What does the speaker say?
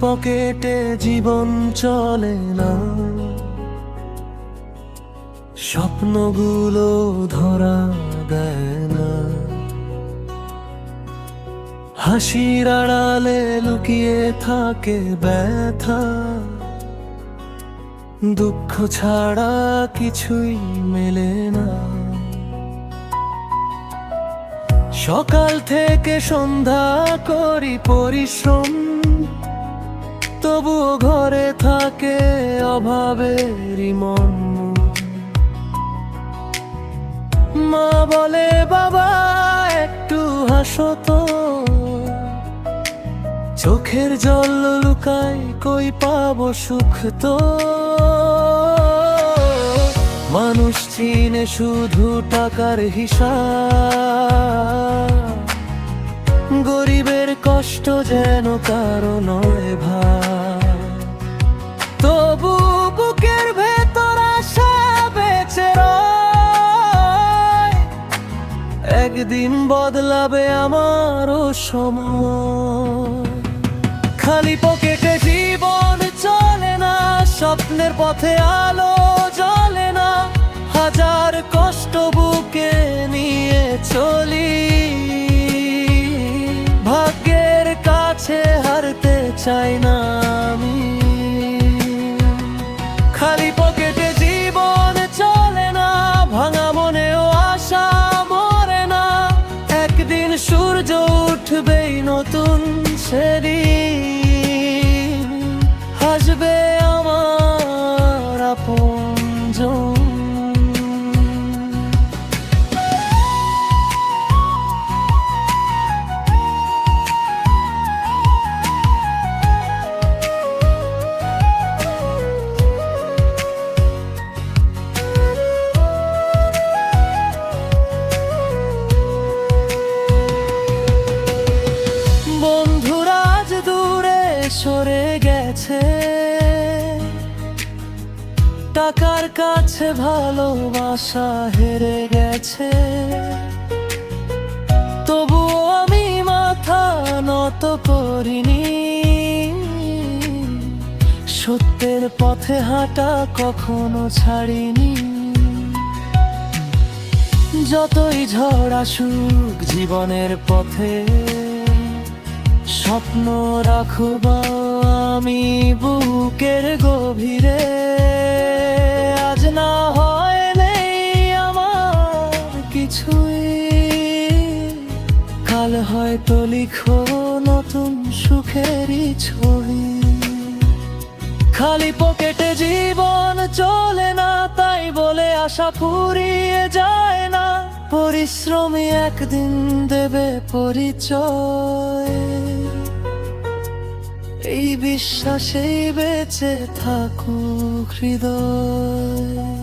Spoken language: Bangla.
পকেটে জীবন চলে না, স্বপ্নগুলো ধরা দেয় না। হাসির আড়ালে লুকিয়ে থাকে ব্যথা, দুঃখ ছাড়া কিছুই মেলে না। সকাল থেকে সন্ধ্যা করি পরিশ্রম, তবুও ঘরে থাকে অভাবেরই মন। মা বলে বাবা একটু হাসো তো, চোখের জল লুকাই কই পাবো সুখ তো। মানুষ চিনে শুধু টাকার হিসাব, গরিবের কষ্ট যেন কারো নয় ভাই। তবু বুকের ভেতর আশা বেঁচে রয়, একদিন বদলাবে আমারও সময়। খালি পকেটে জীবন চলে না, স্বপ্নের পথে আলো জ্বলে না। হাজার কষ্ট বুকে নিয়ে চলি, ভাগ্যের কাছে হারতে চাই না আমি। খালি পকেটে জীবন চলে না, ভাঙা মনেও আশা মরে না। একদিন সূর্য উঠবেই নতুন সেদিন, হাসবে আমার আপনজন। সরে গেছে, টাকার কাছে ভালোবাসা হেরে গেছে। তবুও আমি মাথা নত করিনি, সত্যের পথে হাঁটা কখনো ছাড়িনি। যতই ঝড় আসুক জীবনের পথে, স্বপ্ন রাখব আমি বুকের গভীরে। আজ না হয় নেই আমার কিছুই, কাল হয়তো লিখো নতুন সুখেরই ছবি। খালি পকেটে জীবন চলে না, তাই বলে আশা ফুরিয়ে যায় না। পরিশ্রমী একদিন দেবে পরিচয়, এই বিশ্বাসেই বেঁচে থাকুক হৃদয়।